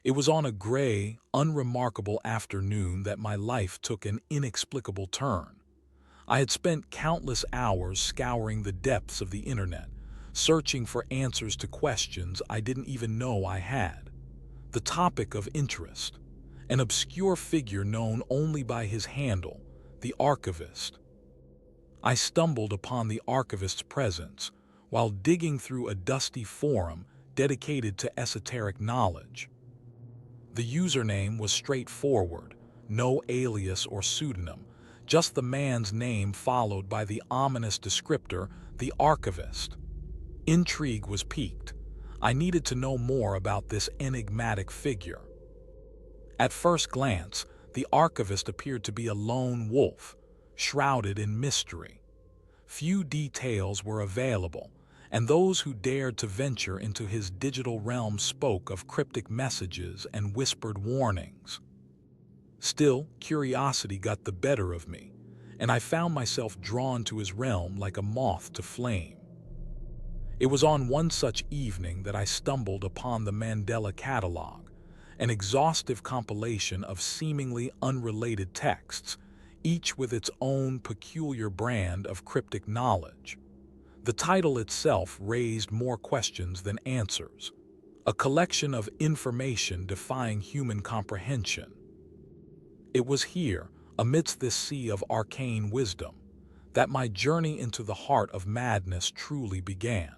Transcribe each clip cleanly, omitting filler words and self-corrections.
It was on a gray, unremarkable afternoon that my life took an inexplicable turn. I had spent countless hours scouring the depths of the internet, searching for answers to questions I didn't even know I had. The topic of interest, an obscure figure known only by his handle, the archivist. I stumbled upon the archivist's presence while digging through a dusty forum dedicated to esoteric knowledge. The username was straightforward, no alias or pseudonym, just the man's name followed by the ominous descriptor, the archivist. Intrigue was piqued. I needed to know more about this enigmatic figure. At first glance, the archivist appeared to be a lone wolf, shrouded in mystery. Few details were available, and those who dared to venture into his digital realm spoke of cryptic messages and whispered warnings. Still, curiosity got the better of me, and I found myself drawn to his realm like a moth to flame. It was on one such evening that I stumbled upon the Mandela Catalogue, an exhaustive compilation of seemingly unrelated texts, each with its own peculiar brand of cryptic knowledge. The title itself raised more questions than answers, a collection of information defying human comprehension. It was here, amidst this sea of arcane wisdom, that my journey into the heart of madness truly began.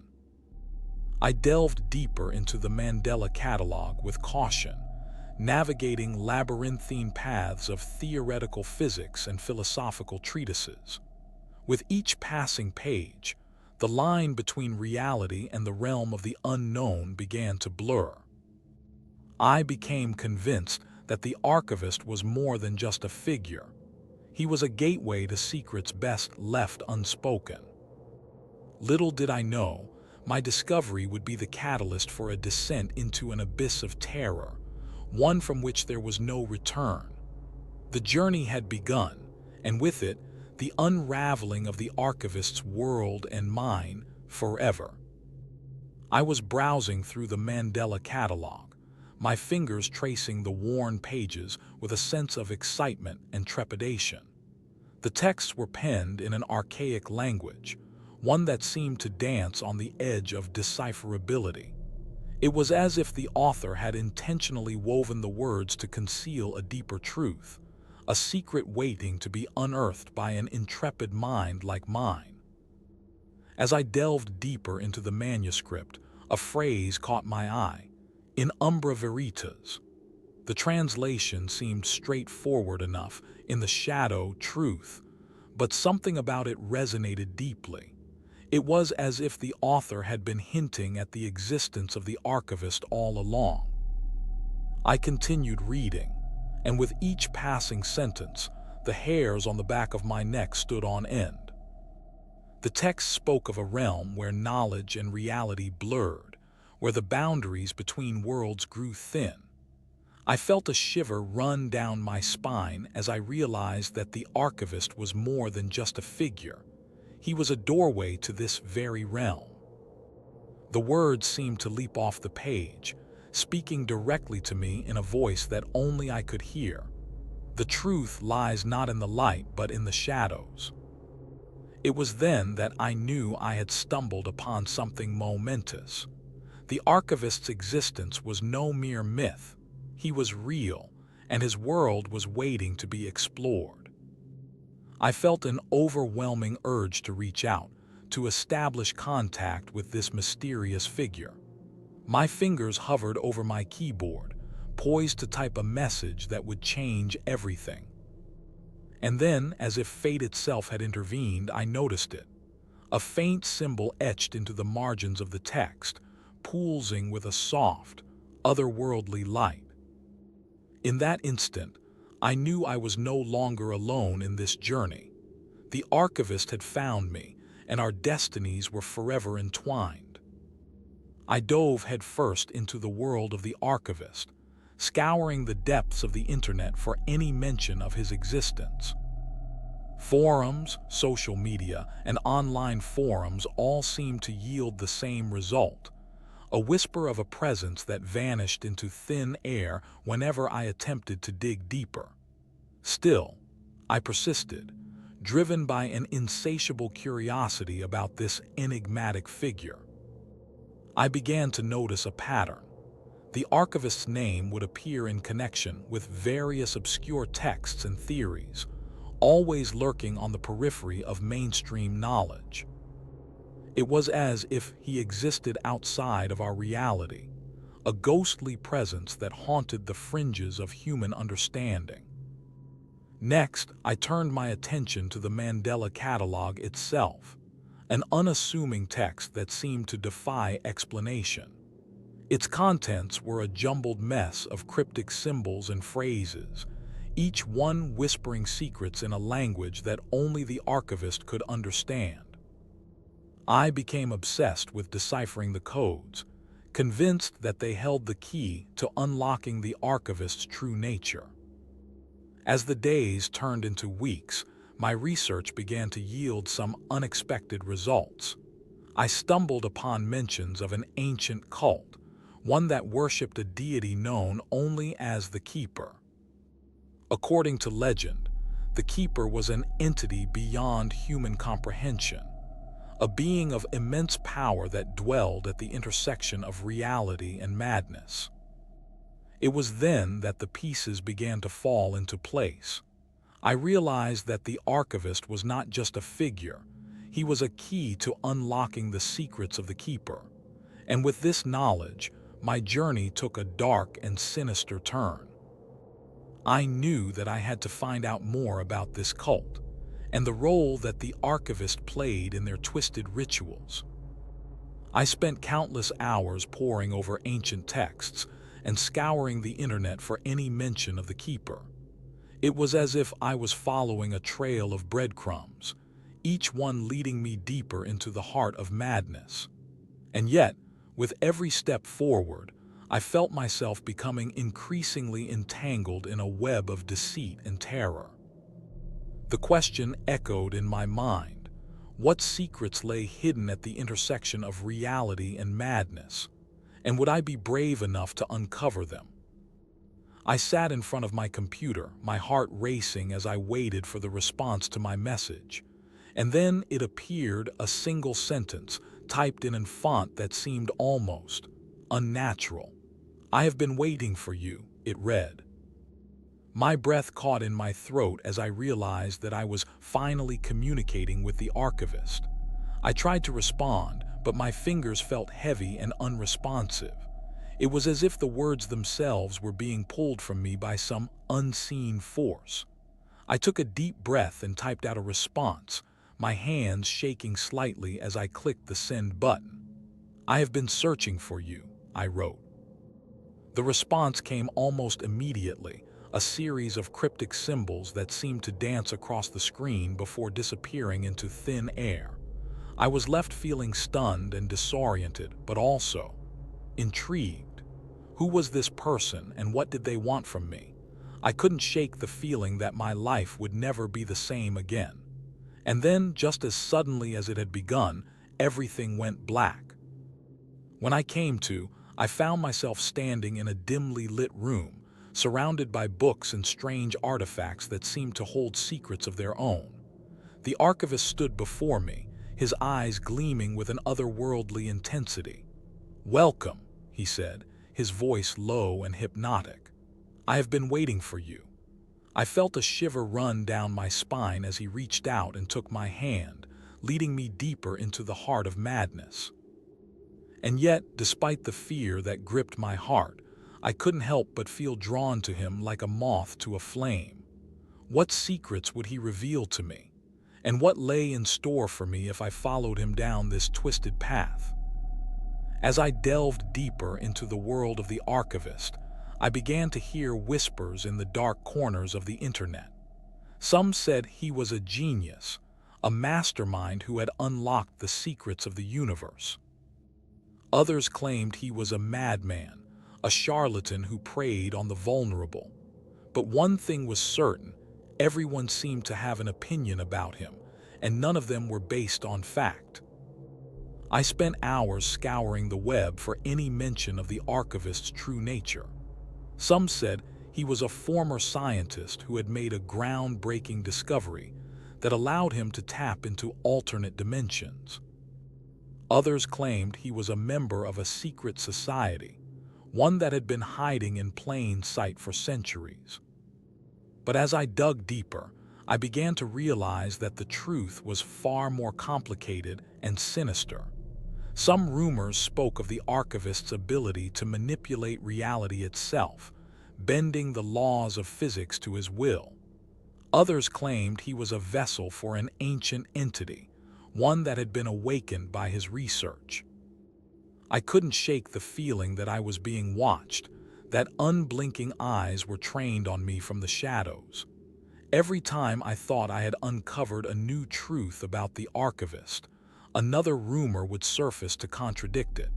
I delved deeper into the Mandela Catalogue with caution, navigating labyrinthine paths of theoretical physics and philosophical treatises. With each passing page, the line between reality and the realm of the unknown began to blur. I became convinced that the archivist was more than just a figure. He was a gateway to secrets best left unspoken. Little did I know, my discovery would be the catalyst for a descent into an abyss of terror, one from which there was no return. The journey had begun, and with it, the unraveling of the archivist's world and mine forever. I was browsing through the Mandela Catalogue, my fingers tracing the worn pages with a sense of excitement and trepidation. The texts were penned in an archaic language, one that seemed to dance on the edge of decipherability. It was as if the author had intentionally woven the words to conceal a deeper truth, a secret waiting to be unearthed by an intrepid mind like mine. As I delved deeper into the manuscript, a phrase caught my eye, in umbra veritas. The translation seemed straightforward enough, in the shadow, truth, but something about it resonated deeply. It was as if the author had been hinting at the existence of the archivist all along. I continued reading, and with each passing sentence, the hairs on the back of my neck stood on end. The text spoke of a realm where knowledge and reality blurred, where the boundaries between worlds grew thin. I felt a shiver run down my spine as I realized that the archivist was more than just a figure. He was a doorway to this very realm. The words seemed to leap off the page, speaking directly to me in a voice that only I could hear. The truth lies not in the light but in the shadows. It was then that I knew I had stumbled upon something momentous. The archivist's existence was no mere myth. He was real, and his world was waiting to be explored. I felt an overwhelming urge to reach out, to establish contact with this mysterious figure. My fingers hovered over my keyboard, poised to type a message that would change everything. And then, as if fate itself had intervened, I noticed it. A faint symbol etched into the margins of the text, pulsing with a soft, otherworldly light. In that instant, I knew I was no longer alone in this journey. The archivist had found me, and our destinies were forever entwined. I dove headfirst into the world of the archivist, scouring the depths of the internet for any mention of his existence. Forums, social media, and online forums all seemed to yield the same result: a whisper of a presence that vanished into thin air whenever I attempted to dig deeper. Still, I persisted, driven by an insatiable curiosity about this enigmatic figure. I began to notice a pattern. The archivist's name would appear in connection with various obscure texts and theories, always lurking on the periphery of mainstream knowledge. It was as if he existed outside of our reality, a ghostly presence that haunted the fringes of human understanding. Next, I turned my attention to the Mandela Catalogue itself, an unassuming text that seemed to defy explanation. Its contents were a jumbled mess of cryptic symbols and phrases, each one whispering secrets in a language that only the archivist could understand. I became obsessed with deciphering the codes, convinced that they held the key to unlocking the archivist's true nature. As the days turned into weeks, my research began to yield some unexpected results. I stumbled upon mentions of an ancient cult, one that worshipped a deity known only as the Keeper. According to legend, the Keeper was an entity beyond human comprehension, a being of immense power that dwelled at the intersection of reality and madness. It was then that the pieces began to fall into place. I realized that the archivist was not just a figure, he was a key to unlocking the secrets of the Keeper. And with this knowledge, my journey took a dark and sinister turn. I knew that I had to find out more about this cult, and the role that the archivist played in their twisted rituals. I spent countless hours poring over ancient texts and scouring the internet for any mention of the Keeper. It was as if I was following a trail of breadcrumbs, each one leading me deeper into the heart of madness. And yet, with every step forward, I felt myself becoming increasingly entangled in a web of deceit and terror. The question echoed in my mind: what secrets lay hidden at the intersection of reality and madness? And would I be brave enough to uncover them? I sat in front of my computer, my heart racing as I waited for the response to my message. And then it appeared, a single sentence, typed in a font that seemed almost unnatural. "I have been waiting for you," it read. My breath caught in my throat as I realized that I was finally communicating with the archivist. I tried to respond, but my fingers felt heavy and unresponsive. It was as if the words themselves were being pulled from me by some unseen force. I took a deep breath and typed out a response, my hands shaking slightly as I clicked the send button. "I have been searching for you," I wrote. The response came almost immediately, a series of cryptic symbols that seemed to dance across the screen before disappearing into thin air. I was left feeling stunned and disoriented, but also intrigued. Who was this person and what did they want from me? I couldn't shake the feeling that my life would never be the same again. And then, just as suddenly as it had begun, everything went black. When I came to, I found myself standing in a dimly lit room, surrounded by books and strange artifacts that seemed to hold secrets of their own. The archivist stood before me, his eyes gleaming with an otherworldly intensity. "Welcome," he said, his voice low and hypnotic. "I have been waiting for you." I felt a shiver run down my spine as he reached out and took my hand, leading me deeper into the heart of madness. And yet, despite the fear that gripped my heart, I couldn't help but feel drawn to him like a moth to a flame. What secrets would he reveal to me? And what lay in store for me if I followed him down this twisted path? As I delved deeper into the world of the archivist, I began to hear whispers in the dark corners of the internet. Some said he was a genius, a mastermind who had unlocked the secrets of the universe. Others claimed he was a madman, a charlatan who preyed on the vulnerable. But one thing was certain: everyone seemed to have an opinion about him, and none of them were based on fact. I spent hours scouring the web for any mention of the archivist's true nature. Some said he was a former scientist who had made a groundbreaking discovery that allowed him to tap into alternate dimensions. Others claimed he was a member of a secret society, one that had been hiding in plain sight for centuries. But as I dug deeper, I began to realize that the truth was far more complicated and sinister. Some rumors spoke of the archivist's ability to manipulate reality itself, bending the laws of physics to his will. Others claimed he was a vessel for an ancient entity, one that had been awakened by his research. I couldn't shake the feeling that I was being watched, that unblinking eyes were trained on me from the shadows. Every time I thought I had uncovered a new truth about the archivist, another rumor would surface to contradict it.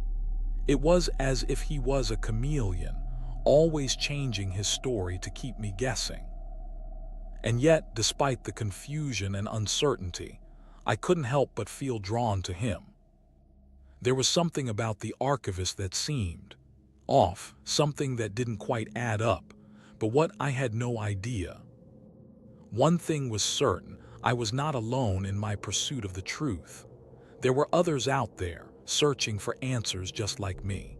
It was as if he was a chameleon, always changing his story to keep me guessing. And yet, despite the confusion and uncertainty, I couldn't help but feel drawn to him. There was something about the archivist that seemed off, something that didn't quite add up, but what I had no idea. One thing was certain, I was not alone in my pursuit of the truth. There were others out there, searching for answers just like me.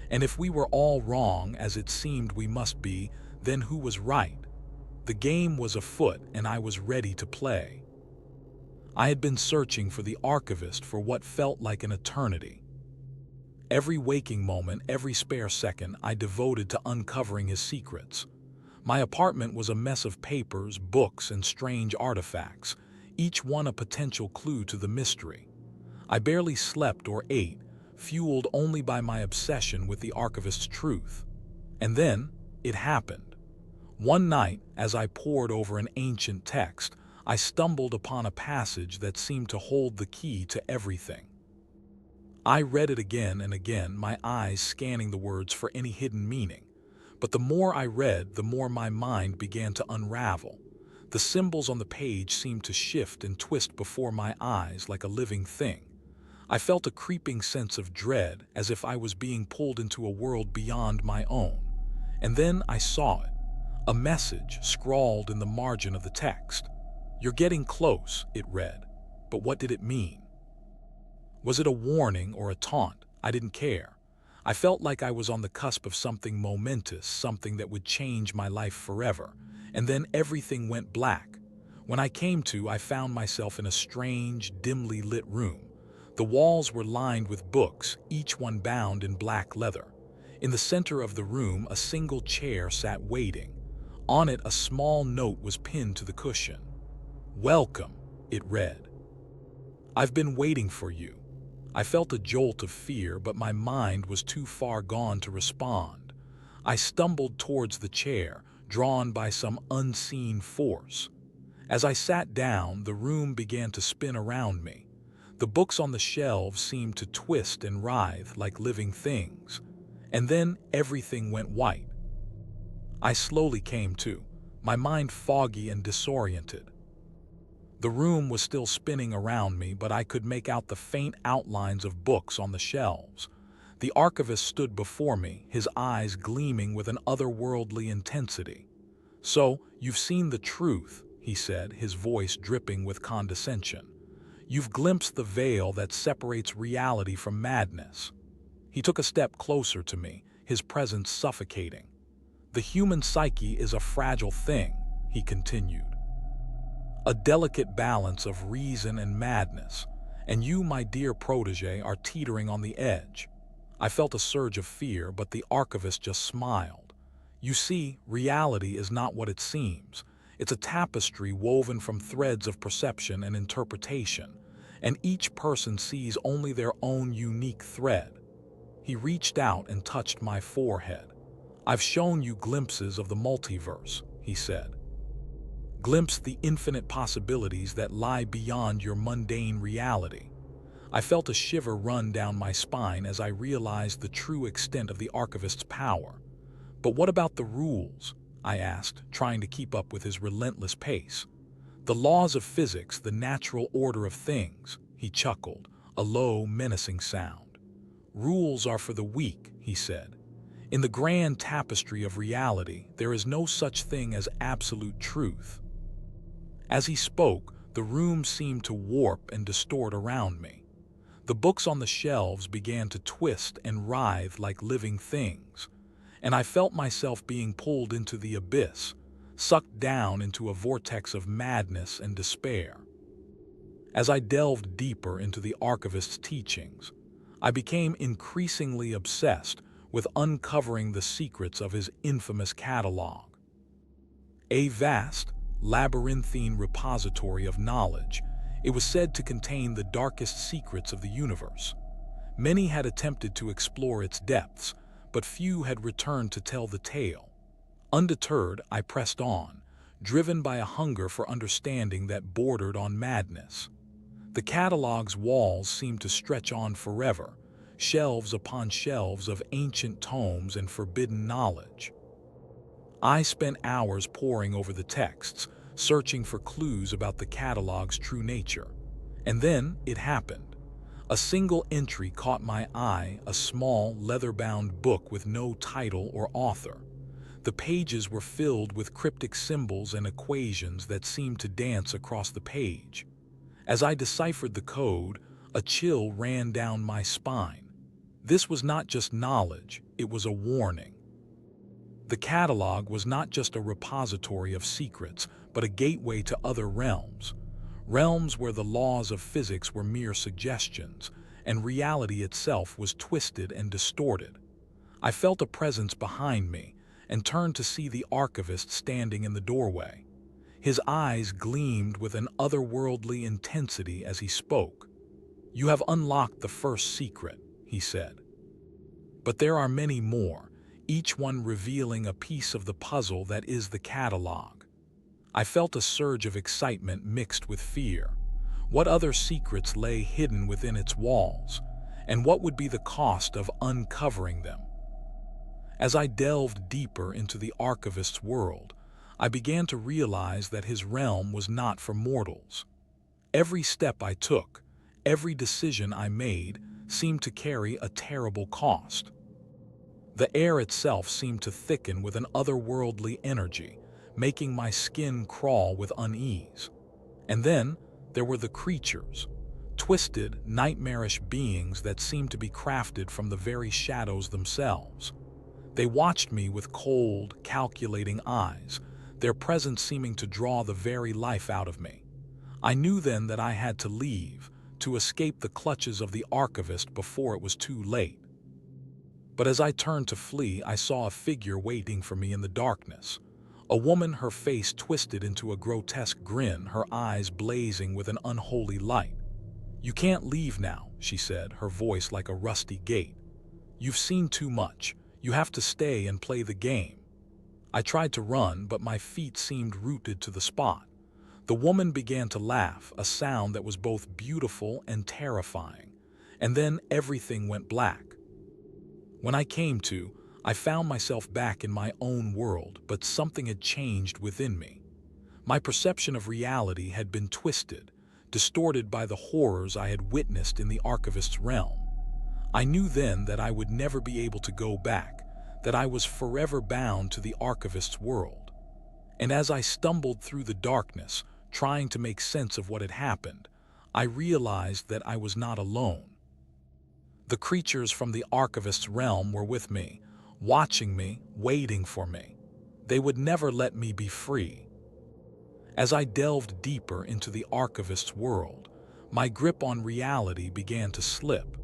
And if we were all wrong, as it seemed we must be, then who was right? The game was afoot, and I was ready to play. I had been searching for the archivist for what felt like an eternity. Every waking moment, every spare second, I devoted to uncovering his secrets. My apartment was a mess of papers, books, and strange artifacts, each one a potential clue to the mystery. I barely slept or ate, fueled only by my obsession with the archivist's truth. And then, it happened. One night, as I pored over an ancient text, I stumbled upon a passage that seemed to hold the key to everything. I read it again and again, my eyes scanning the words for any hidden meaning. But the more I read, the more my mind began to unravel. The symbols on the page seemed to shift and twist before my eyes like a living thing. I felt a creeping sense of dread, as if I was being pulled into a world beyond my own. And then I saw it. A message scrawled in the margin of the text. "You're getting close," it read. But what did it mean? Was it a warning or a taunt? I didn't care. I felt like I was on the cusp of something momentous, something that would change my life forever. And then everything went black. When I came to, I found myself in a strange, dimly lit room. The walls were lined with books, each one bound in black leather. In the center of the room, a single chair sat waiting. On it, a small note was pinned to the cushion. "Welcome," it read. "I've been waiting for you." I felt a jolt of fear, but my mind was too far gone to respond. I stumbled towards the chair, drawn by some unseen force. As I sat down, the room began to spin around me. The books on the shelves seemed to twist and writhe like living things. And then everything went white. I slowly came to, my mind foggy and disoriented. The room was still spinning around me, but I could make out the faint outlines of books on the shelves. The archivist stood before me, his eyes gleaming with an otherworldly intensity. "So, you've seen the truth," he said, his voice dripping with condescension. "You've glimpsed the veil that separates reality from madness." He took a step closer to me, his presence suffocating. "The human psyche is a fragile thing," he continued. "A delicate balance of reason and madness, and you, my dear protege, are teetering on the edge." I felt a surge of fear, but the archivist just smiled. "You see, reality is not what it seems. It's a tapestry woven from threads of perception and interpretation, and each person sees only their own unique thread." He reached out and touched my forehead. "I've shown you glimpses of the multiverse," he said. "Glimpse the infinite possibilities that lie beyond your mundane reality." I felt a shiver run down my spine as I realized the true extent of the archivist's power. "But what about the rules?" I asked, trying to keep up with his relentless pace. "The laws of physics, the natural order of things," he chuckled, a low, menacing sound. "Rules are for the weak," he said. "In the grand tapestry of reality, there is no such thing as absolute truth." As he spoke, the room seemed to warp and distort around me. The books on the shelves began to twist and writhe like living things, and I felt myself being pulled into the abyss, sucked down into a vortex of madness and despair. As I delved deeper into the archivist's teachings, I became increasingly obsessed with uncovering the secrets of his infamous catalog. A vast, labyrinthine repository of knowledge, it was said to contain the darkest secrets of the universe. Many had attempted to explore its depths, but few had returned to tell the tale. Undeterred, I pressed on, driven by a hunger for understanding that bordered on madness. The catalog's walls seemed to stretch on forever, shelves upon shelves of ancient tomes and forbidden knowledge. I spent hours poring over the texts, searching for clues about the catalog's true nature. And then it happened. A single entry caught my eye, a small, leather-bound book with no title or author. The pages were filled with cryptic symbols and equations that seemed to dance across the page. As I deciphered the code, a chill ran down my spine. This was not just knowledge, it was a warning. The catalog was not just a repository of secrets, but a gateway to other realms. Realms where the laws of physics were mere suggestions, and reality itself was twisted and distorted. I felt a presence behind me, and turned to see the archivist standing in the doorway. His eyes gleamed with an otherworldly intensity as he spoke. "You have unlocked the first secret," he said. "But there are many more, each one revealing a piece of the puzzle that is the catalog." I felt a surge of excitement mixed with fear. What other secrets lay hidden within its walls, and what would be the cost of uncovering them? As I delved deeper into the archivist's world, I began to realize that his realm was not for mortals. Every step I took, every decision I made, seemed to carry a terrible cost. The air itself seemed to thicken with an otherworldly energy, making my skin crawl with unease. And then there were the creatures, twisted, nightmarish beings that seemed to be crafted from the very shadows themselves. They watched me with cold, calculating eyes, their presence seeming to draw the very life out of me. I knew then that I had to leave, to escape the clutches of the archivist before it was too late. But as I turned to flee, I saw a figure waiting for me in the darkness. A woman, her face twisted into a grotesque grin, her eyes blazing with an unholy light. "You can't leave now," she said, her voice like a rusty gate. "You've seen too much. You have to stay and play the game." I tried to run, but my feet seemed rooted to the spot. The woman began to laugh, a sound that was both beautiful and terrifying. And then everything went black. When I came to, I found myself back in my own world, but something had changed within me. My perception of reality had been twisted, distorted by the horrors I had witnessed in the archivist's realm. I knew then that I would never be able to go back, that I was forever bound to the archivist's world. And as I stumbled through the darkness, trying to make sense of what had happened, I realized that I was not alone. The creatures from the archivist's realm were with me, watching me, waiting for me. They would never let me be free. As I delved deeper into the archivist's world, my grip on reality began to slip.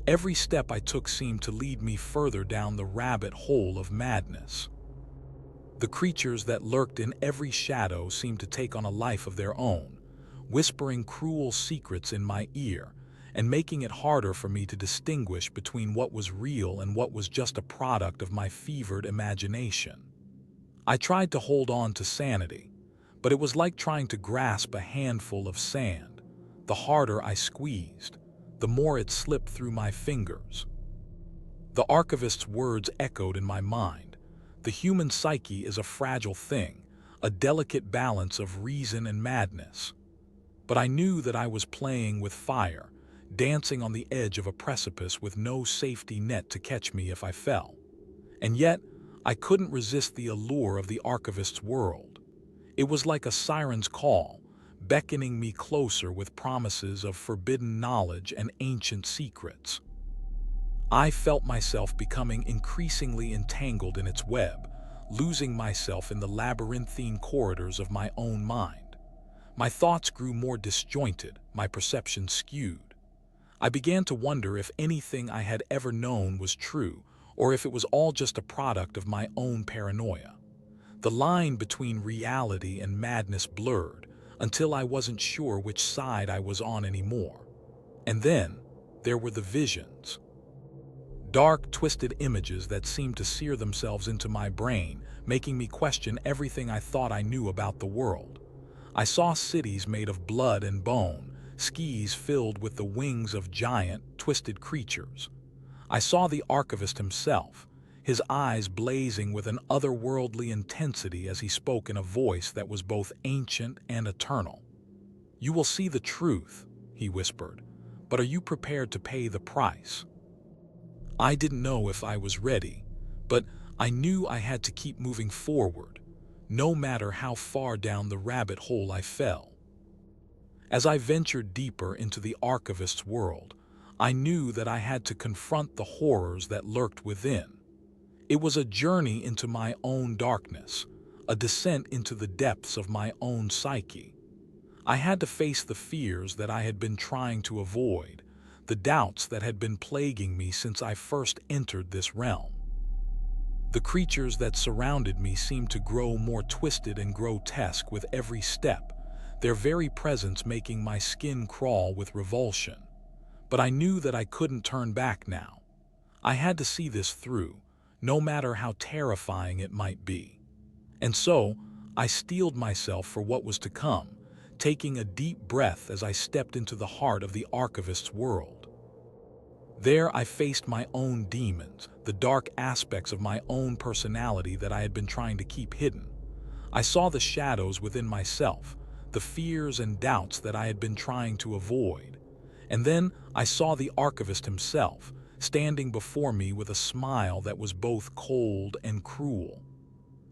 Every step I took seemed to lead me further down the rabbit hole of madness. The creatures that lurked in every shadow seemed to take on a life of their own, whispering cruel secrets in my ear, and making it harder for me to distinguish between what was real and what was just a product of my fevered imagination. I tried to hold on to sanity, but it was like trying to grasp a handful of sand. The harder I squeezed, the more it slipped through my fingers. The archivist's words echoed in my mind. The human psyche is a fragile thing, a delicate balance of reason and madness. But I knew that I was playing with fire, dancing on the edge of a precipice with no safety net to catch me if I fell. And yet, I couldn't resist the allure of the archivist's world. It was like a siren's call, beckoning me closer with promises of forbidden knowledge and ancient secrets. I felt myself becoming increasingly entangled in its web, losing myself in the labyrinthine corridors of my own mind. My thoughts grew more disjointed, my perception skewed. I began to wonder if anything I had ever known was true, or if it was all just a product of my own paranoia. The line between reality and madness blurred until I wasn't sure which side I was on anymore. And then, there were the visions. Dark, twisted images that seemed to sear themselves into my brain, making me question everything I thought I knew about the world. I saw cities made of blood and bone, skies filled with the wings of giant, twisted creatures. I saw the archivist himself, his eyes blazing with an otherworldly intensity as he spoke in a voice that was both ancient and eternal. "You will see the truth," he whispered, "but are you prepared to pay the price?" I didn't know if I was ready, but I knew I had to keep moving forward, no matter how far down the rabbit hole I fell. As I ventured deeper into the archivist's world, I knew that I had to confront the horrors that lurked within. It was a journey into my own darkness, a descent into the depths of my own psyche. I had to face the fears that I had been trying to avoid, the doubts that had been plaguing me since I first entered this realm. The creatures that surrounded me seemed to grow more twisted and grotesque with every step, their very presence making my skin crawl with revulsion. But I knew that I couldn't turn back now. I had to see this through, no matter how terrifying it might be. And so, I steeled myself for what was to come, taking a deep breath as I stepped into the heart of the archivist's world. There I faced my own demons, the dark aspects of my own personality that I had been trying to keep hidden. I saw the shadows within myself, the fears and doubts that I had been trying to avoid. And then I saw the archivist himself, standing before me with a smile that was both cold and cruel.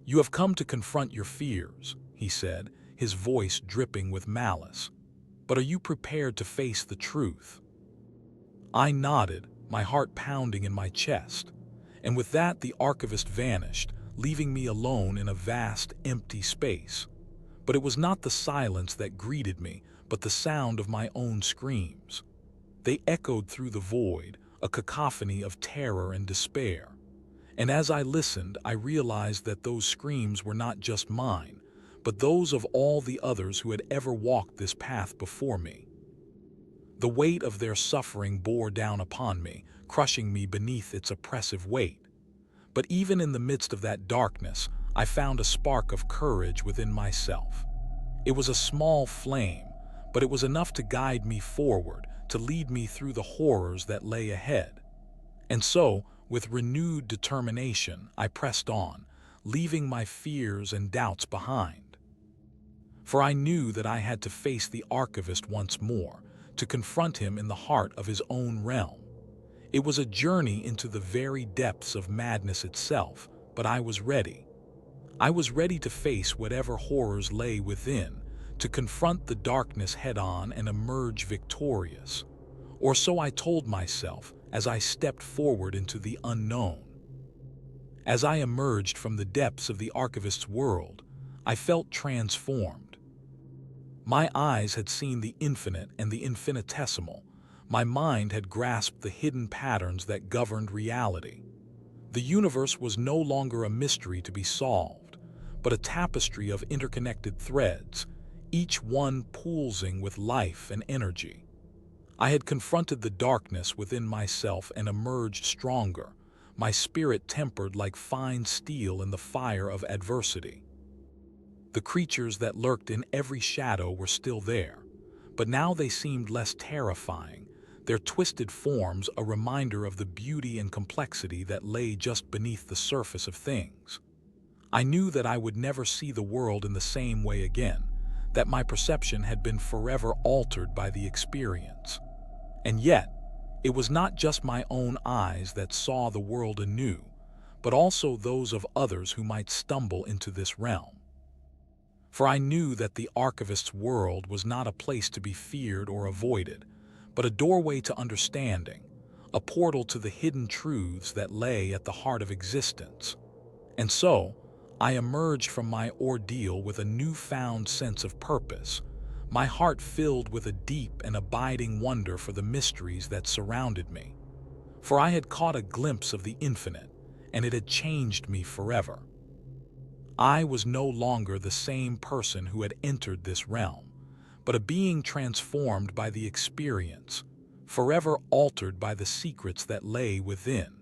"You have come to confront your fears," he said, his voice dripping with malice. "But are you prepared to face the truth?" I nodded, my heart pounding in my chest. And with that, the archivist vanished, leaving me alone in a vast, empty space. But it was not the silence that greeted me, but the sound of my own screams. They echoed through the void, a cacophony of terror and despair. And as I listened, I realized that those screams were not just mine, but those of all the others who had ever walked this path before me. The weight of their suffering bore down upon me, crushing me beneath its oppressive weight. But even in the midst of that darkness, I found a spark of courage within myself. It was a small flame, but it was enough to guide me forward, to lead me through the horrors that lay ahead. And so, with renewed determination, I pressed on, leaving my fears and doubts behind. For I knew that I had to face the archivist once more, to confront him in the heart of his own realm. It was a journey into the very depths of madness itself, but I was ready. I was ready to face whatever horrors lay within, to confront the darkness head-on and emerge victorious. Or so I told myself as I stepped forward into the unknown. As I emerged from the depths of the archivist's world, I felt transformed. My eyes had seen the infinite and the infinitesimal. My mind had grasped the hidden patterns that governed reality. The universe was no longer a mystery to be solved, but a tapestry of interconnected threads, each one pulsing with life and energy. I had confronted the darkness within myself and emerged stronger, my spirit tempered like fine steel in the fire of adversity. The creatures that lurked in every shadow were still there, but now they seemed less terrifying, their twisted forms a reminder of the beauty and complexity that lay just beneath the surface of things. I knew that I would never see the world in the same way again, that my perception had been forever altered by the experience. And yet, it was not just my own eyes that saw the world anew, but also those of others who might stumble into this realm. For I knew that the archivist's world was not a place to be feared or avoided, but a doorway to understanding, a portal to the hidden truths that lay at the heart of existence. And so, I emerged from my ordeal with a newfound sense of purpose, my heart filled with a deep and abiding wonder for the mysteries that surrounded me. For I had caught a glimpse of the infinite, and it had changed me forever. I was no longer the same person who had entered this realm, but a being transformed by the experience, forever altered by the secrets that lay within.